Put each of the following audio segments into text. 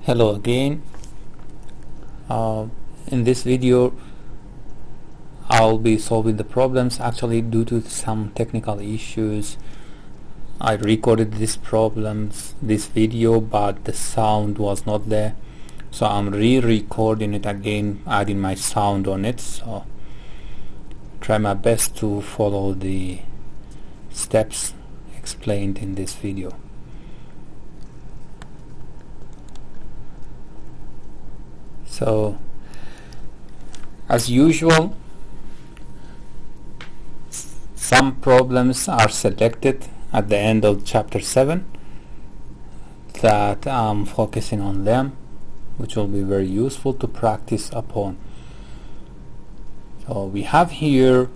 Hello again. In this video I'll be solving the problems. Actually, due to some technical issues, I recorded this video, but the sound was not there, so I'm re-recording it again, adding my sound on it. So try my best to follow the steps explained in this video. So as usual, some problems are selected at the end of chapter 7 that I'm focusing on them, which will be very useful to practice upon. So we have here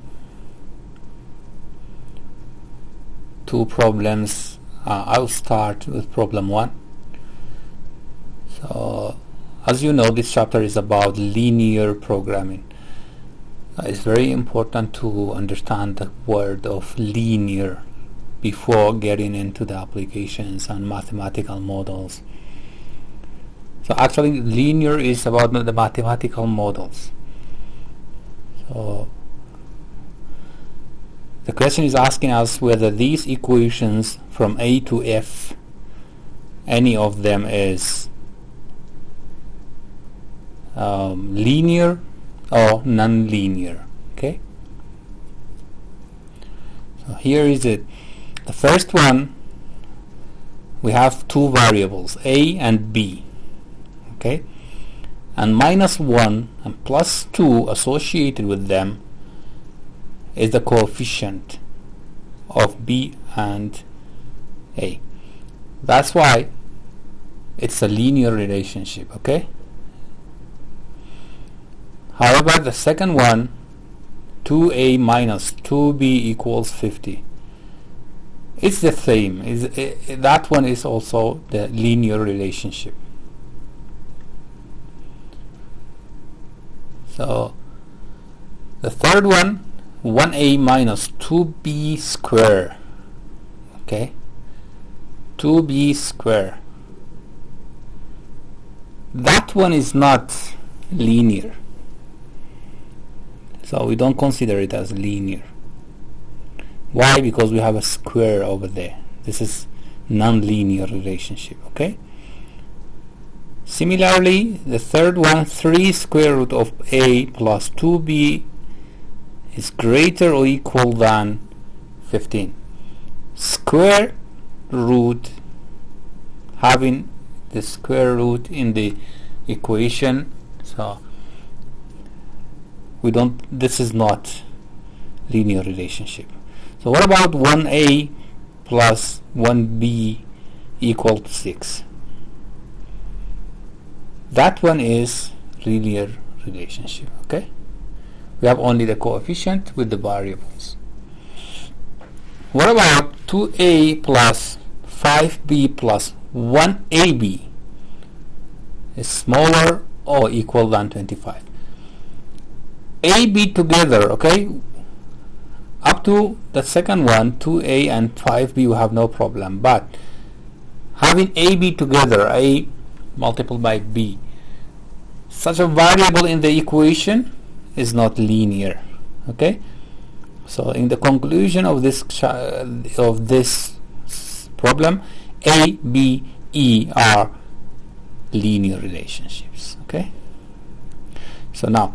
two problems. I'll start with problem 1. So as you know, this chapter is about linear programming. It's very important to understand the word of linear before getting into the applications and mathematical models. So actually, linear is about the mathematical models. So the question is asking us whether these equations from A to F, any of them is linear or non-linear. Okay, so here is it. The first one, we have two variables, A and B, okay, and -1 and +2 associated with them is the coefficient of B and A. That's why it's a linear relationship. Okay, however, the second one, 2a minus 2b equals 50, it's the same. That one is also the linear relationship. So the third one, 1a minus 2b square, okay, 2b square, that one is not linear. So we don't consider it as linear. Why? Because we have a square over there. This is non-linear relationship. Okay. Similarly, the third one, 3 square root of a plus 2b is greater or equal than 15. Square root, having the square root in the equation, so this is not linear relationship. So what about 1a plus 1b equal to 6? That one is linear relationship. Okay, we have only the coefficient with the variables. What about 2a plus 5b plus 1ab is smaller or equal than 25? AB together, okay, up to the second one, 2a and 5b, we have no problem, but having AB together, a multiplied by b, such a variable in the equation is not linear. Okay, so in the conclusion of this problem, A, B, E are linear relationships. Okay, so now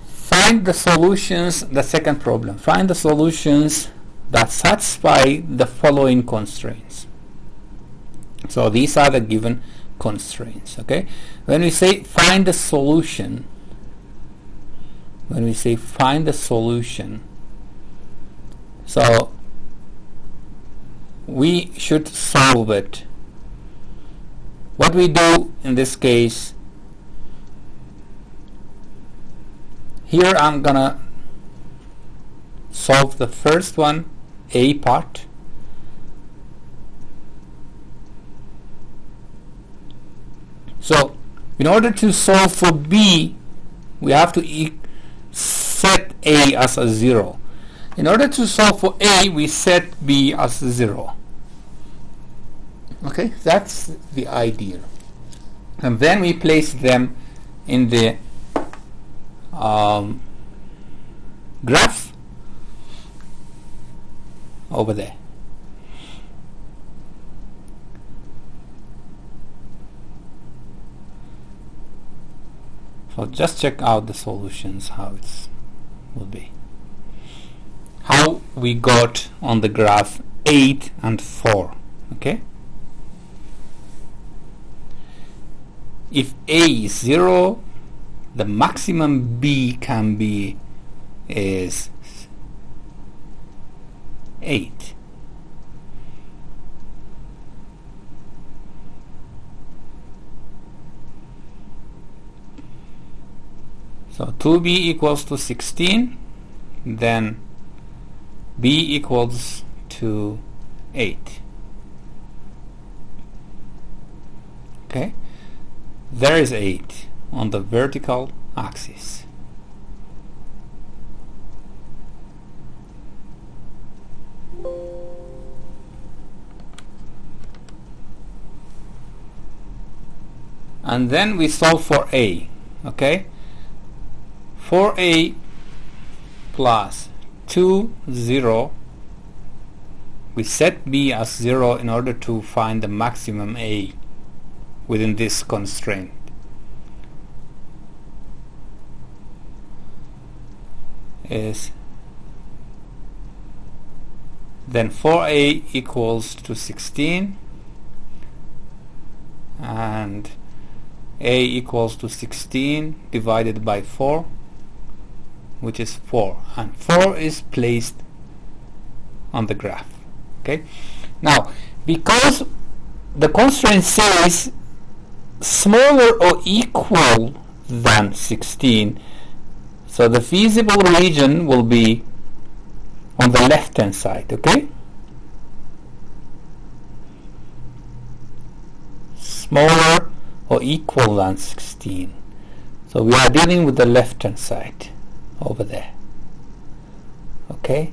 find the solutions. The second problem, find the solutions that satisfy the following constraints. So these are the given constraints. Okay, when we say find the solution, so we should solve it. What we do in this case, here I'm gonna solve the first one, A part. So in order to solve for B, we have to set A as a 0. In order to solve for A, we set B as 0. Okay, that's the idea. and then we place them in the graph over there. So just check out the solutions, how it will be. How we got on the graph 8 and 4. Okay. If A is 0, the maximum B can be is 8. So 2B equals to 16, then B equals to 8. Okay, there is 8 on the vertical axis. And then we solve for A. Okay, 4A plus 2, 0. We set B as 0 in order to find the maximum A within this constraint. Is then 4A equals to 16 and A equals to 16 divided by 4, which is 4, and 4 is placed on the graph. Okay, now because the constraint says smaller or equal than 16, so the feasible region will be on the left hand side. Okay, smaller or equal than 16, so we are dealing with the left hand side over there. Okay,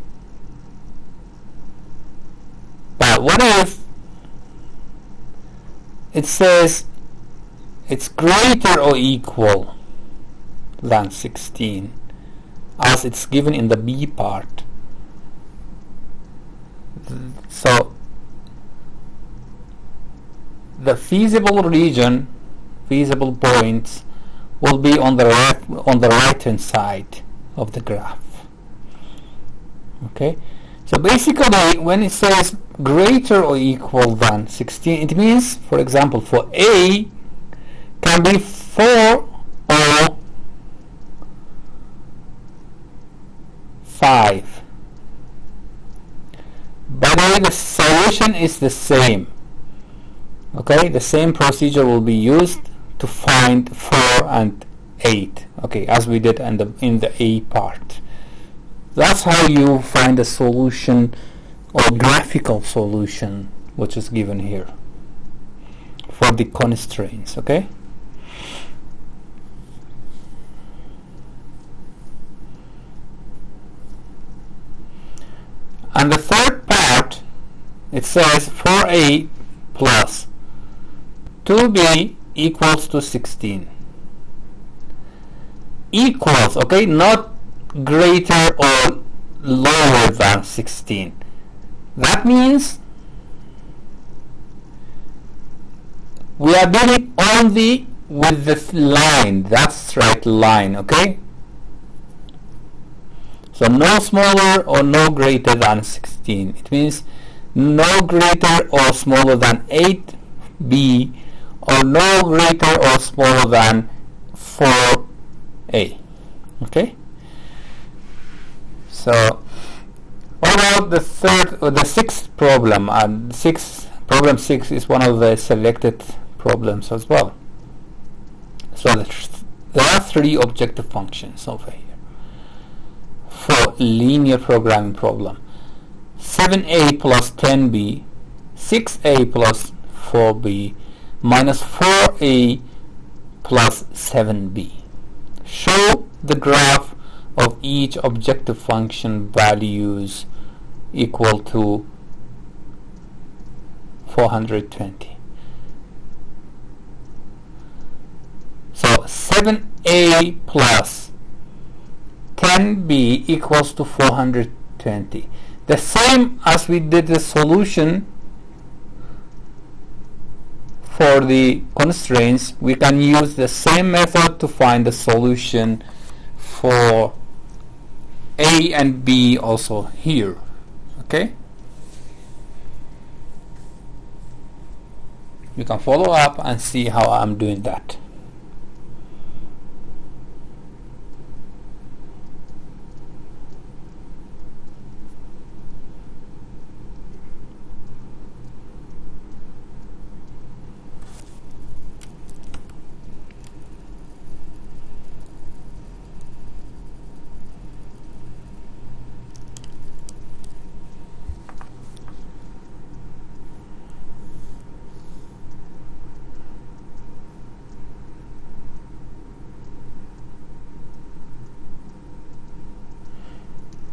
but what if it says it's greater or equal than 16 as it's given in the B part? So the feasible region, feasible points will be on the right hand side of the graph. Okay, so basically when it says greater or equal than 16, it means, for example, for A can be 4 or 5. By the way, the solution is the same. Okay, the same procedure will be used to find 4 and 8. Okay, as we did in the A part. That's how you find a solution or graphical solution, which is given here for the constraints. Okay. And the third part, it says 4A plus 2B equals to 16. Equals, okay, not greater or lower than 16. That means we are dealing only with the line, that's right, line. Okay, so no smaller or no greater than 16. It means no greater or smaller than 8B or no greater or smaller than 4A. Okay, so what about the third or the sixth problem? And problem 6 is one of the selected problems as well. So there are 3 objective functions over here for linear programming problem: 7A plus 10B, 6A plus 4B, minus 4A plus 7B. Show the graph of each objective function values equal to 420. 7a plus 10b equals to 420. The same as we did the solution for the constraints, we can use the same method to find the solution for a and b also here. Okay? You can follow up and see how I'm doing that.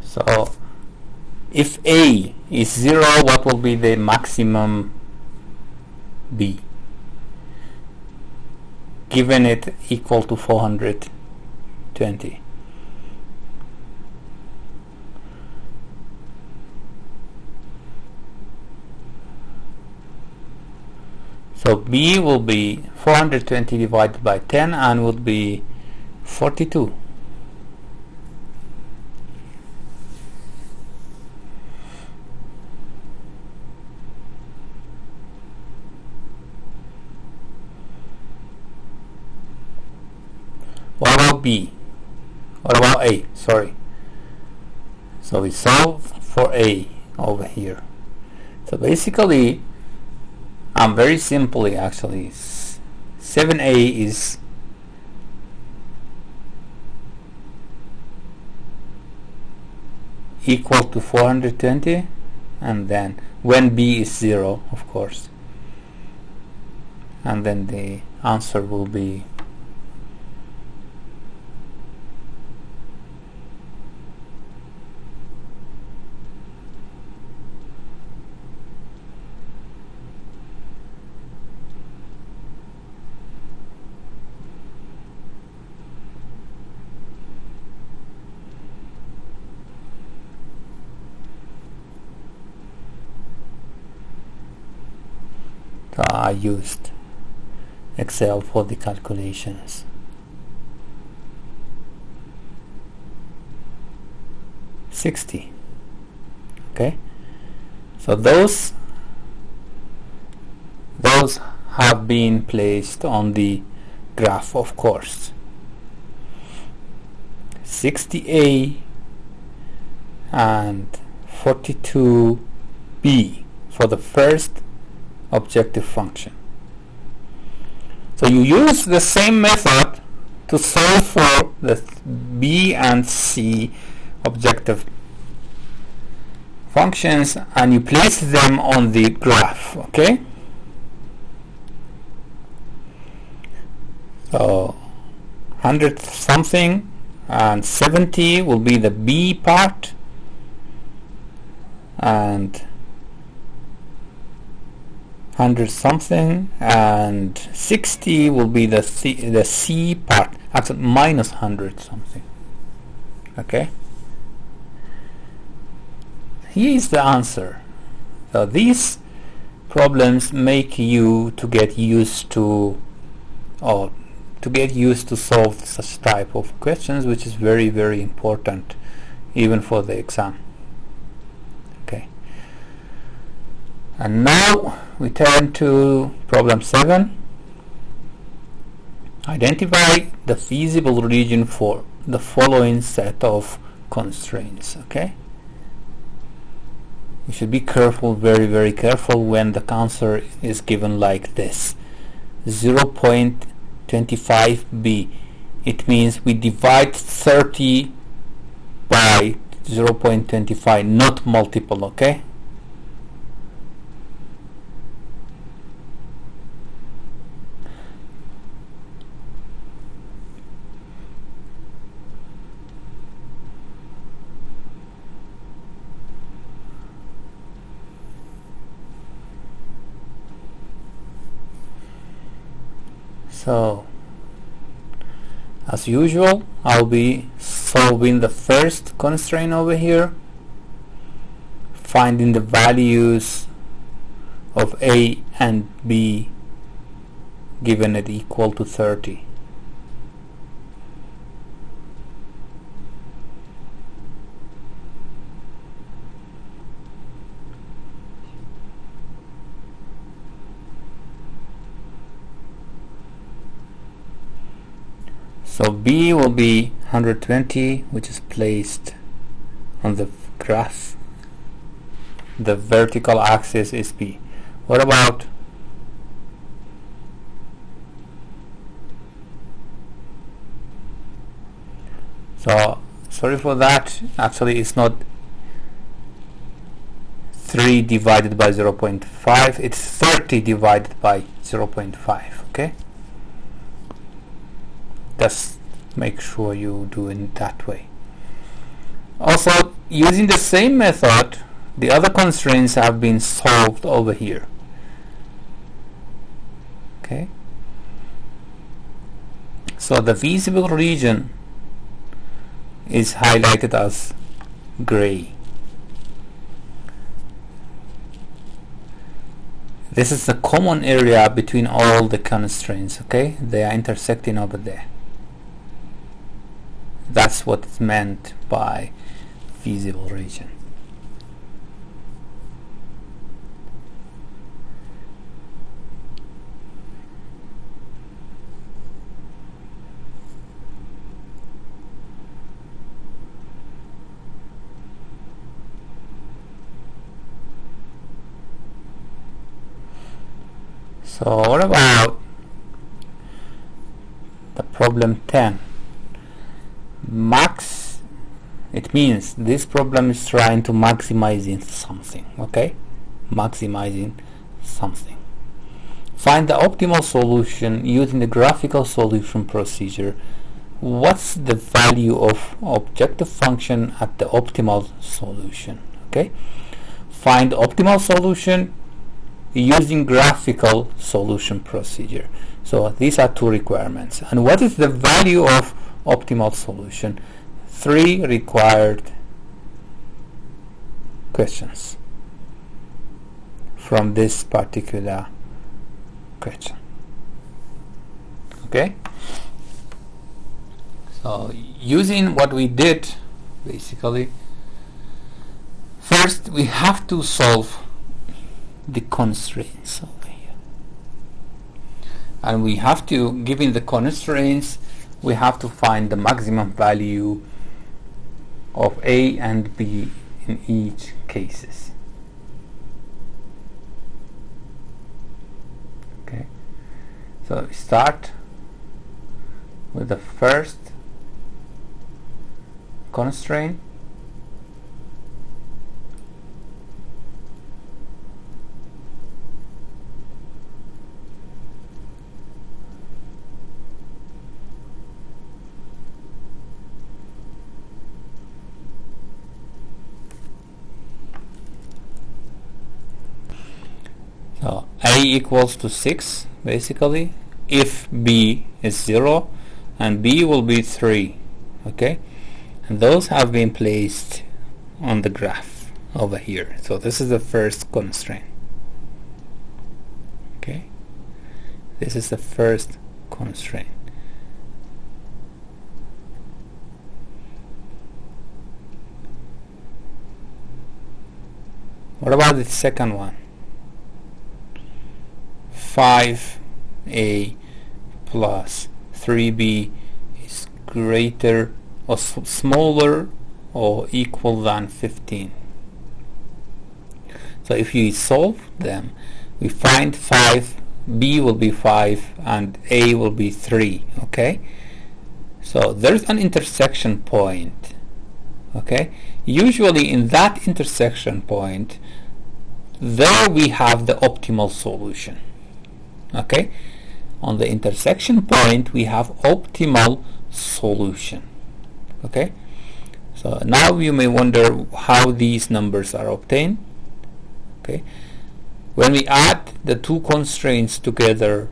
So if A is 0, what will be the maximum B? Given it equal to 420. So B will be 420 divided by 10 and would be 42. What about B? What about A? Sorry. So we solve for A over here. So basically, very simply actually, 7A is equal to 420, and then when B is 0, of course, and then the answer will be I used Excel for the calculations. $60. Okay, so those have been placed on the graph, of course. 60A and 42B for the first objective function. So you use the same method to solve for the B and C objective functions, and you place them on the graph. Okay, so 100 something and 70 will be the B part, and 100 something and 60 will be the C part, actually minus 100 something. Okay, here is the answer. So these problems make you to get used to, or to get used to solve such type of questions, which is very, very important even for the exam. Okay, and now we turn to problem 7. Identify the feasible region for the following set of constraints. Okay, you should be careful, very, very careful, when the answer is given like this: 0.25b. It means we divide 30 by 0.25, not multiple. Okay, so As usual, I'll be solving the first constraint over here, finding the values of A and B given it equal to 30. So B will be 120, which is placed on the graph. The vertical axis is B. What about sorry for that, actually it's not 3 divided by 0.5, it's 30 divided by 0.5, okay? Just make sure you do it that way. Also, using the same method, the other constraints have been solved over here. Okay. So the feasible region is highlighted as gray. This is the common area between all the constraints, okay? They are intersecting over there. That's what's meant by feasible region. So what about the problem 10? Max, it means this problem is trying to maximizing something, okay? Maximizing something. Find the optimal solution using the graphical solution procedure. What's the value of objective function at the optimal solution, okay? Find optimal solution using graphical solution procedure. So these are two requirements. And what is the value of optimal solution? 3 required questions from this particular question. Okay, so using what we did, basically, first we have to solve the constraints over here, and we have to, given the constraints, we have to find the maximum value of A and B in each cases. Okay, so we start with the first constraint. So A equals to 6, basically, if B is 0, and B will be 3, okay? And those have been placed on the graph over here. So this is the first constraint. Okay? This is the first constraint. What about the second one? 5A plus 3B is greater or smaller or equal than 15. So if you solve them, we find 5B will be 5 and A will be 3. Okay, so there's an intersection point. Okay, usually in that intersection point, there we have the optimal solution. Okay, on the intersection point we have optimal solution. Okay, so now you may wonder how these numbers are obtained. Okay, when we add the two constraints together,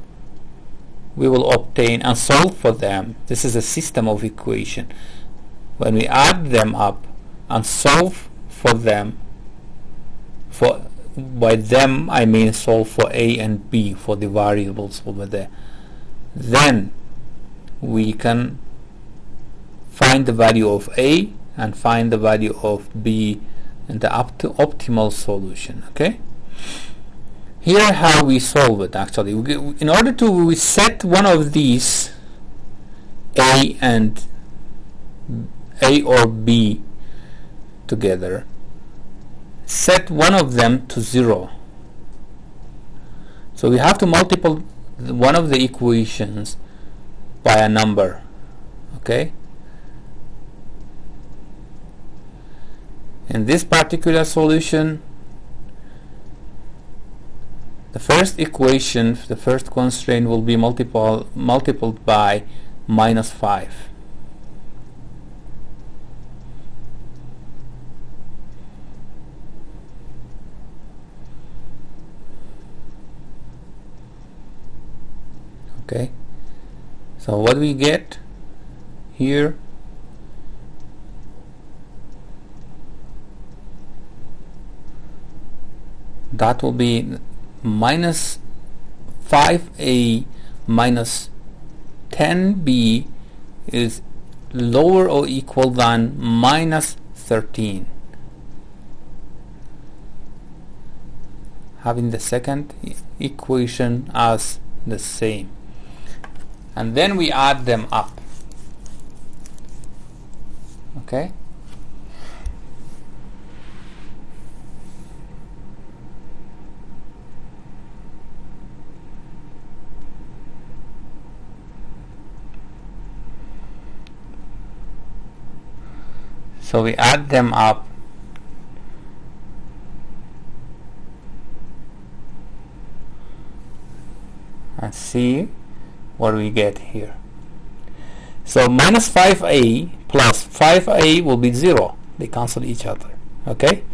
we will obtain and solve for them. This is a system of equation. When we add them up and solve for them, by them I mean solve for A and B, for the variables over there, then we can find the value of A and find the value of B and the optimal solution. Okay, here how we solve it. Actually, in order to set one of these A or B together, set one of them to 0. So we have to multiply one of the equations by a number. Okay, in this particular solution, the first equation, the first constraint, will be multiplied by -5. Okay, so what we get here, that will be minus 5a minus 10b is lower or equal than minus 13, having the second equation as the same, and then we add them up. Okay, so we add them up, and see what we get here. So minus 5a plus 5a will be 0. They cancel each other. Okay,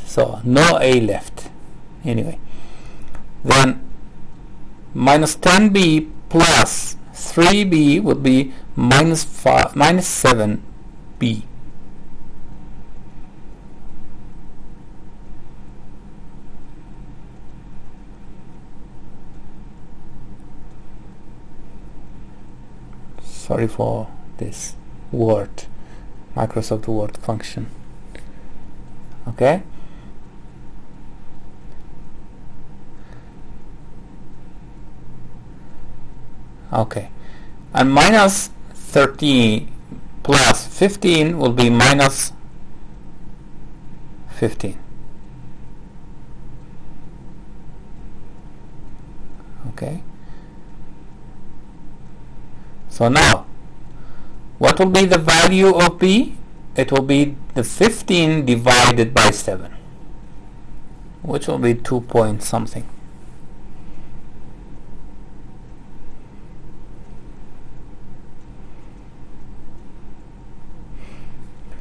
so no a left anyway. Then minus 10b plus 3b would be minus 7b. Sorry for this Word, Microsoft Word function. Okay, okay, and minus 13 plus 15 will be minus 15. Okay, so now what will be the value of b? It will be the 15 divided by 7, which will be 2 point something.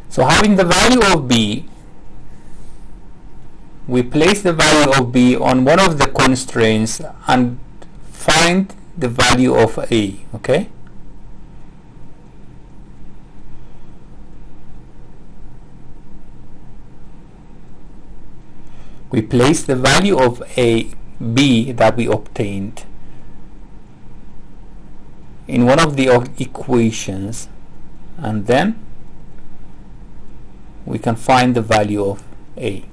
So having the value of b, we place the value of b on one of the constraints and find the value of a. Okay, we place the value of b that we obtained in one of the equations, and then we can find the value of a.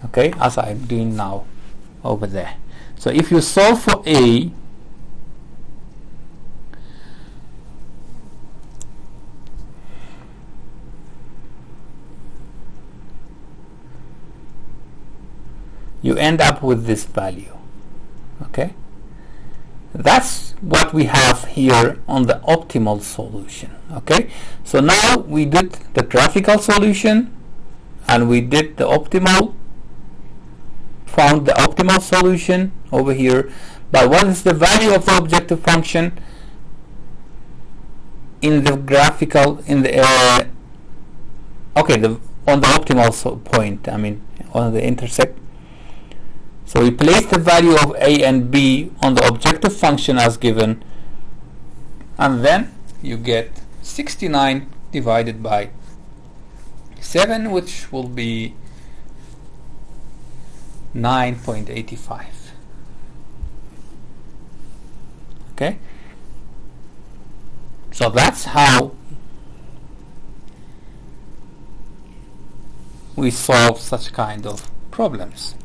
Okay, as I'm doing now over there. So if you solve for a, you end up with this value. Okay, that's what we have here on the optimal solution. Okay, so now we did the graphical solution and we did the optimal, found the optimal solution over here. But what is the value of the objective function in the graphical, in the okay, on the optimal point, I mean on the intersect. So we place the value of a and b on the objective function as given, and then you get 69 divided by 7, which will be 9.85. Okay, so that's how we solve such kind of problems.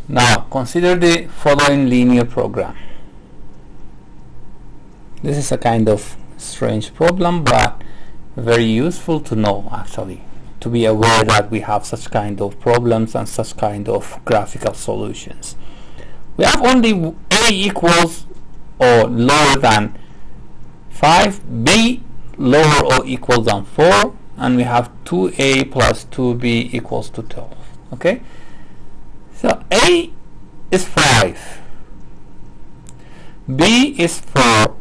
Now consider the following linear program. This is a kind of strange problem, but very useful to know, actually, to be aware that we have such kind of problems and such kind of graphical solutions. We have only a equals or lower than 5, b lower or equal than 4, and we have 2a plus 2b equals to 12. Okay, so a is 5, b is 4,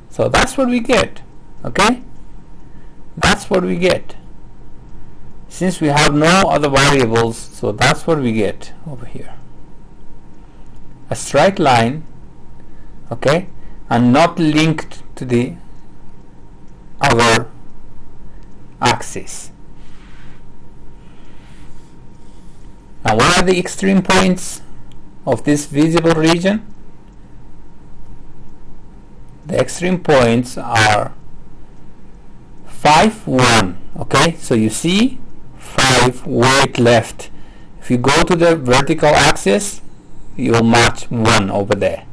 so that's what we get. Okay, that's what we get. Since we have no other variables, so that's what we get over here. A straight line, okay, and not linked to the other axis. Now, what are the extreme points of this visible region? The extreme points are 5, 1. Okay, so you see 5 weight left. If you go to the vertical axis, you'll match 1 over there.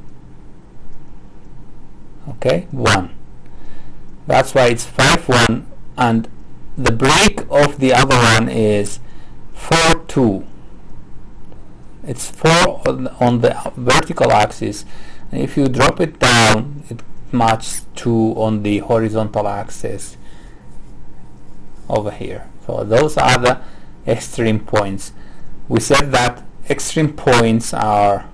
Okay, 1. That's why it's 5, 1, and the break of the other one is 4, 2. It's 4 on the vertical axis, and if you drop it down, it matches 2 on the horizontal axis over here. So those are the extreme points. We said that extreme points are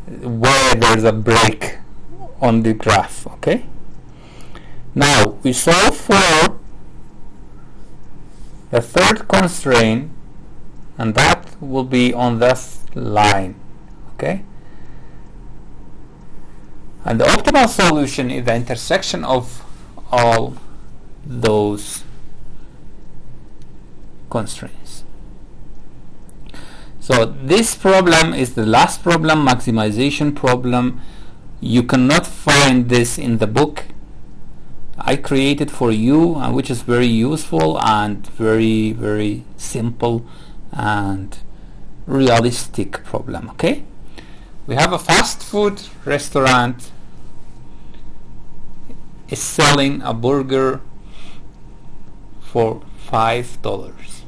where there's a break on the graph. Okay, now we solve for the third constraint, and that will be on this line. Okay, and the optimal solution is the intersection of all those constraints. So this problem is the last problem, maximization problem. You cannot find this in the book. I created for you, which is very useful and very, very simple and realistic problem. Okay, we have a fast food restaurant is selling a burger for $5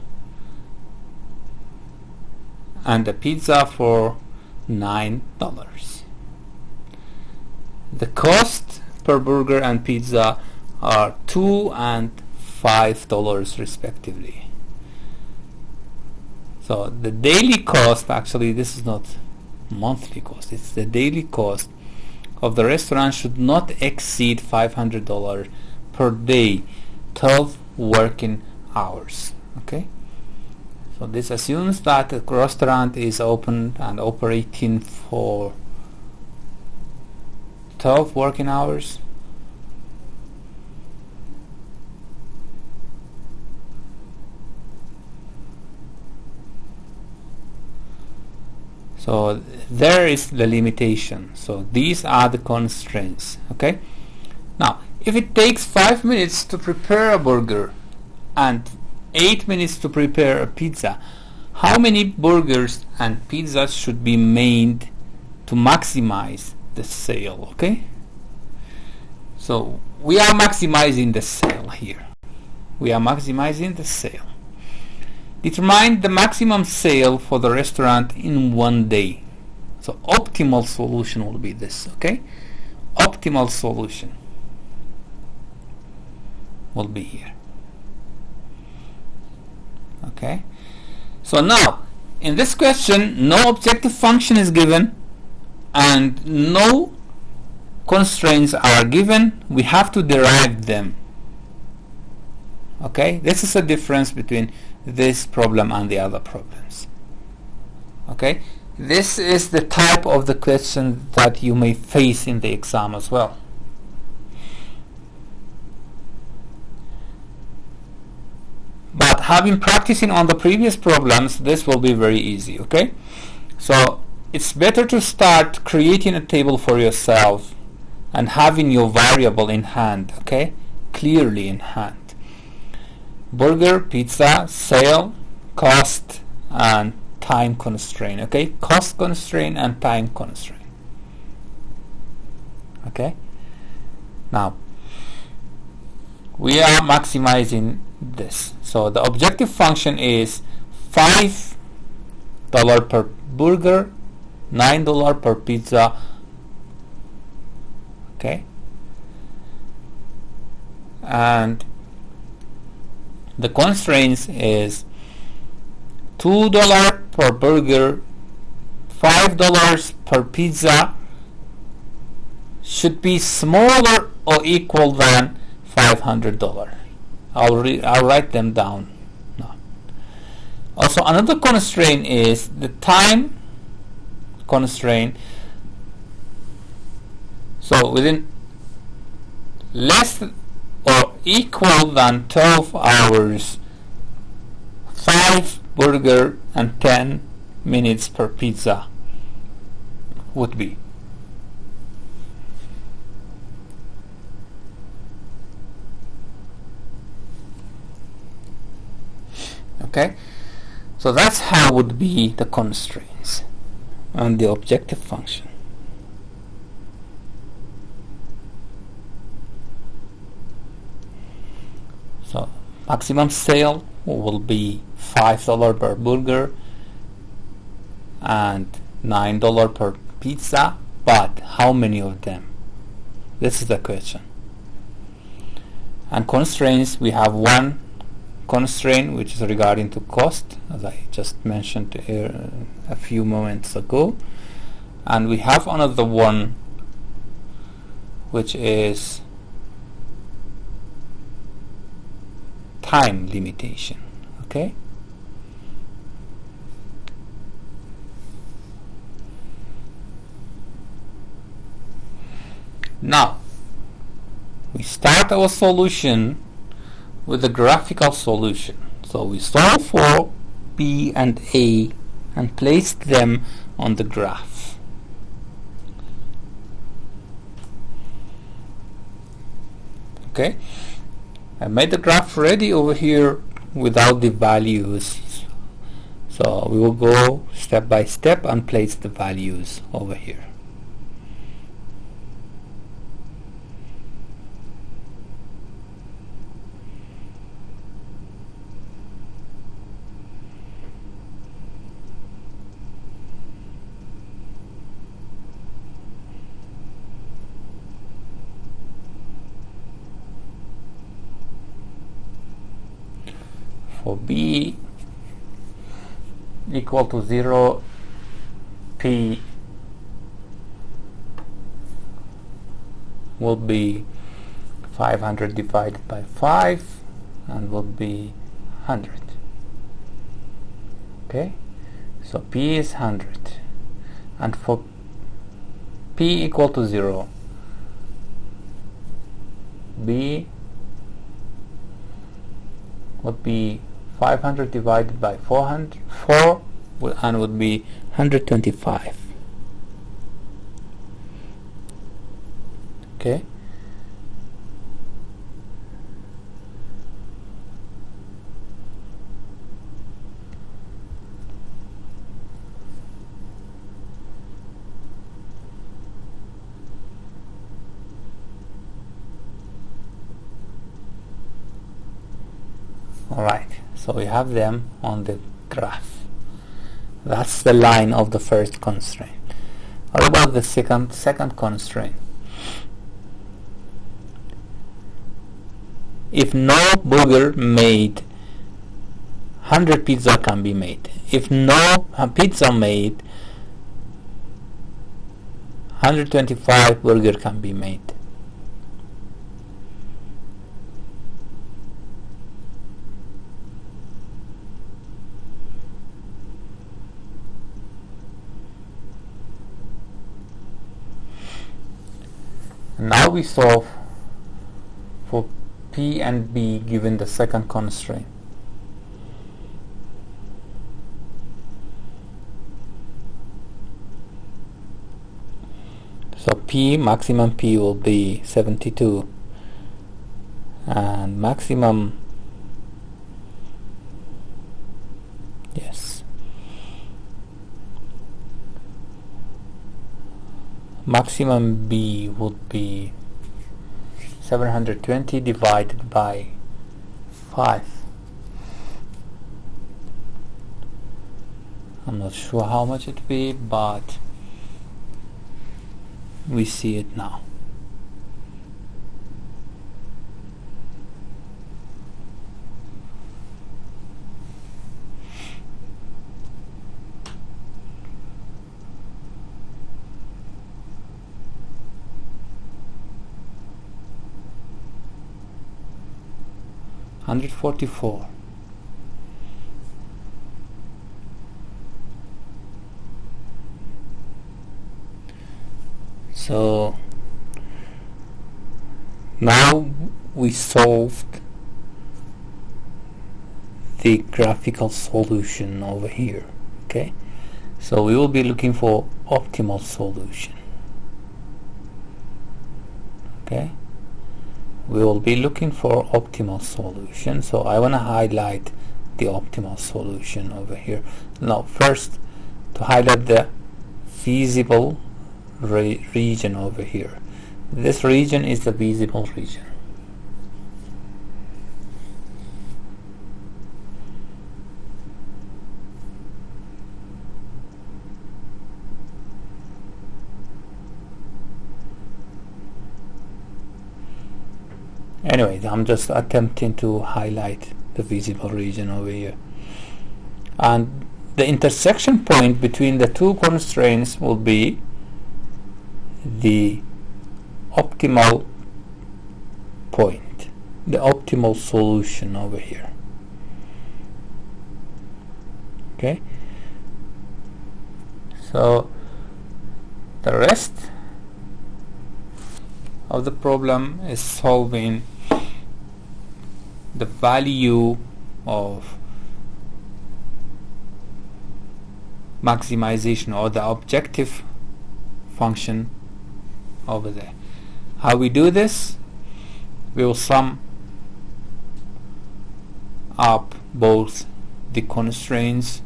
and a pizza for $9. The cost per burger and pizza are $2 and $5 respectively. So the daily cost, actually this is not monthly cost, it's the daily cost of the restaurant should not exceed $500 per day, 12 working hours. Okay, so this assumes that the restaurant is open and operating for 12 working hours. So there is the limitation. So these are the constraints. Okay, now if it takes 5 minutes to prepare a burger and 8 minutes to prepare a pizza, how many burgers and pizzas should be made to maximize the sale? Okay, so we are maximizing the sale here. We are maximizing the sale. Determine the maximum sale for the restaurant in 1 day. So optimal solution will be this. Okay, optimal solution will be here. Okay, so now in this question no objective function is given and no constraints are given, we have to derive them. Okay, this is the difference between this problem and the other problems. Okay, this is the type of the question that you may face in the exam as well. But having practicing on the previous problems, this will be very easy. Okay, so it's better to start creating a table for yourself and having your variable in hand, okay, clearly in hand. Burger, pizza, sale, cost, and time constraint. Okay, cost constraint and time constraint. Okay, now we are maximizing this. So the objective function is $5 per burger, $9 per pizza. Okay, and the constraints is $2 per burger, $5 per pizza, should be smaller or equal than $500. I'll write them down now. Also, another constraint is the time constraint. So within less or equal than 12 hours, 5 burger and 10 minutes per pizza would be. Okay, so that's how would be the constraints and the objective function. So maximum sale will be $5 per burger and $9 per pizza, but how many of them? This is the question. And constraints, we have one constraint which is regarding to cost, as I just mentioned a few moments ago, and we have another one which is time limitation. Okay, now we start our solution with the graphical solution. So we solve for B and A and place them on the graph. Okay, I made the graph ready over here without the values. So we will go step by step and place the values over here. For B equal to 0, P will be 500 divided by 5 and will be 100. Okay, so P is 100, and for P equal to 0, B would be 500 divided by 4 and would be 125. Okay, alright, so we have them on the graph. That's the line of the first constraint. What about the second constraint? If no burger made, 100 pizza can be made. If no pizza made, 125 burger can be made. Now we solve for P and B given the second constraint. So P, maximum P will be 72 and maximum, yes, maximum B would be 720 divided by 5. I'm not sure how much it would be, but we see it now. $144. So now we solved the graphical solution over here. Okay, so we will be looking for optimal solution. Okay, we will be looking for optimal solution. So I want to highlight the optimal solution over here. Now first, to highlight the feasible region over here. This region is the feasible region. Anyways, I'm just attempting to highlight the feasible region over here. And the intersection point between the two constraints will be the optimal point, the optimal solution over here. Okay, so the rest of the problem is solving the value of maximization or the objective function over there. How we do this? We will sum up both the constraints,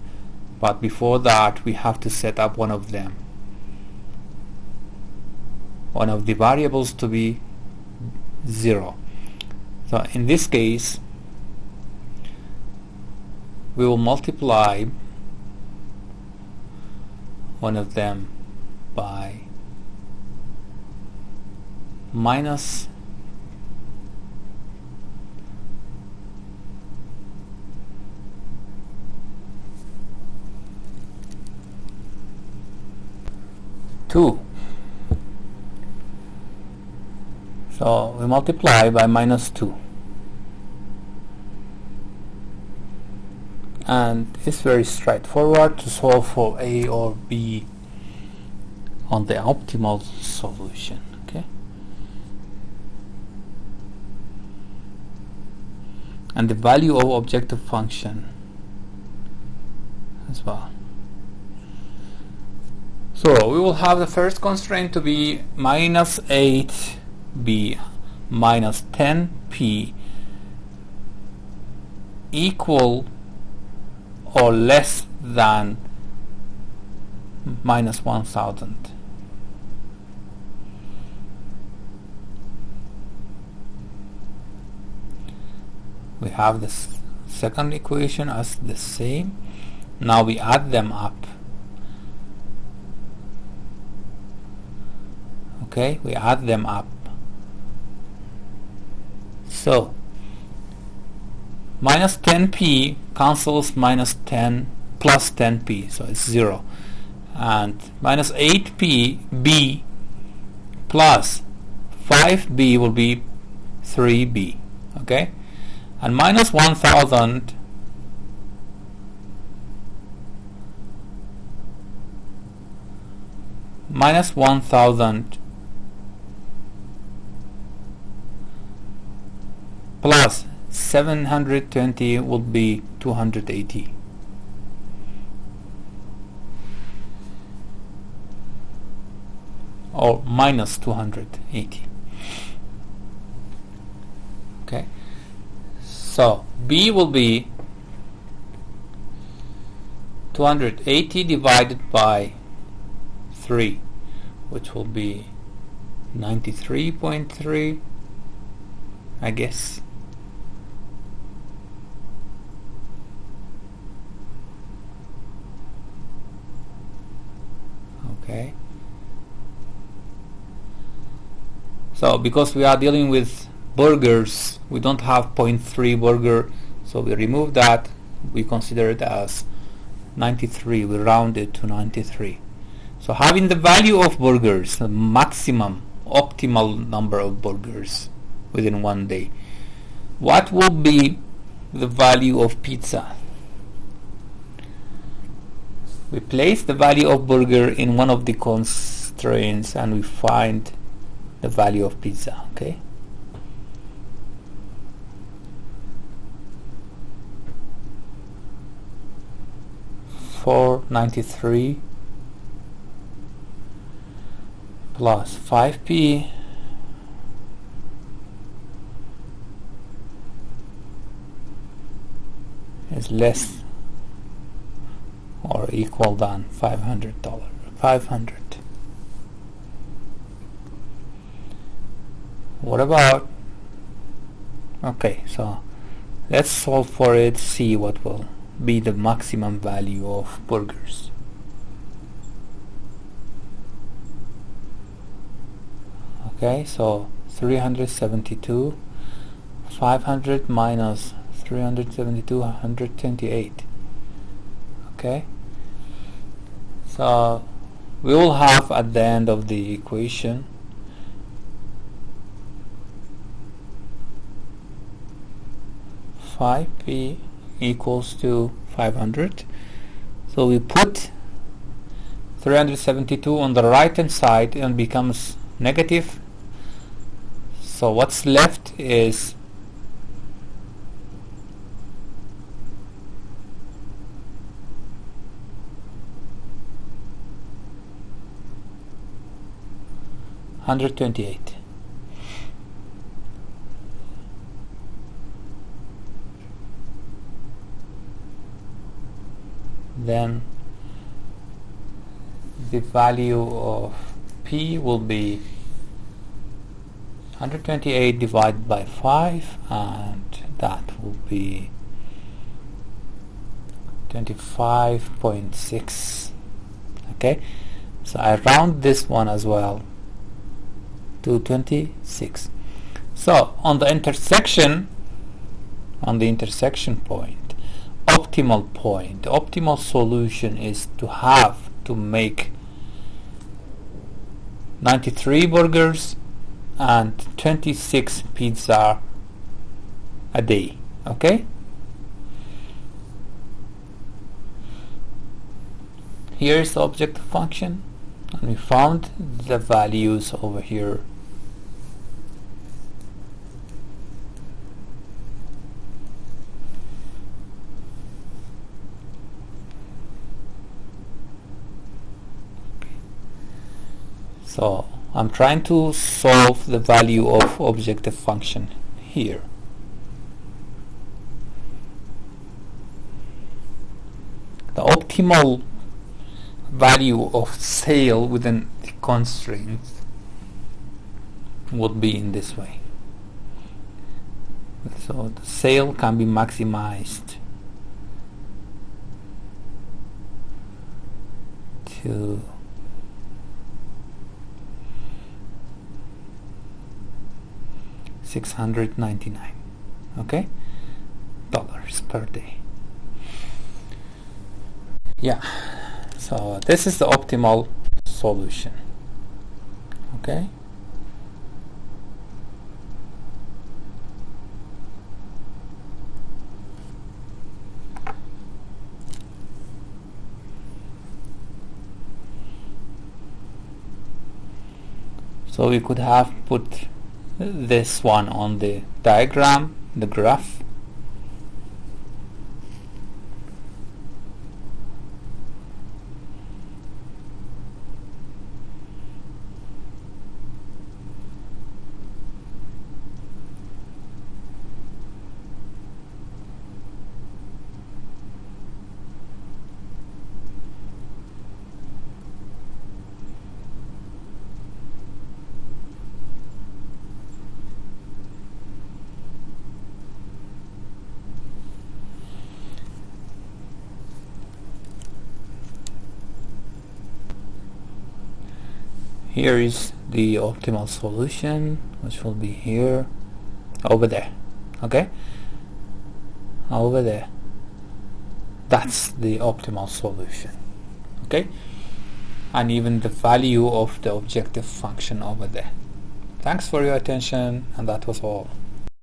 but before that we have to set up one of them, one of the variables to be 0. So in this case we will multiply one of them by minus two. So we multiply by minus 2, and it's very straightforward to solve for A or B on the optimal solution. Okay, and the value of objective function as well. So we will have the first constraint to be minus 8b minus 10p equal or less than minus 1000. We have this second equation as the same. Now we add them up. Okay, we add them up. So minus 10p cancels minus 10 plus 10p, so it's 0. And minus 8p b plus 5b will be 3b, okay, and minus 1000 plus 720 will be 280. Or minus 280. Okay, so B will be 280 divided by 3, which will be 93.3, I guess. Okay. So because we are dealing with burgers, we don't have 0.3 burger, so we remove that. We consider it as 93. We round it to 93. So having the value of burgers, the maximum optimal number of burgers within one day, what will be the value of pizza? We place the value of burger in one of the constraints and we find the value of pizza. Okay, $4.93 plus 5p is less or equal than $500. 500. What about, okay, so let's solve for it, see what will be the maximum value of burgers. Okay, so 372, 500 minus 372, 128. Okay, so we will have at the end of the equation p equals to 500. So we put 372 on the right hand side and becomes negative. So what's left is $128. Then the value of P will be 128 divided by 5, and that will be 25.6. Okay, so I round this one as well to 26. So on the intersection point, optimal solution is to make 93 burgers and 26 pizza a day. Okay, here is the objective function, and we found the values over here. So I'm trying to solve the value of objective function here. The optimal value of sale within the constraints would be in this way. So the sale can be maximized to $699, okay, dollars per day. Yeah, so this is the optimal solution. Okay, So we could have put this one on the diagram, the graph. Here is the optimal solution, which will be here, over there. Okay, over there. That's the optimal solution. Okay, and even the value of the objective function over there. Thanks for your attention, and that was all.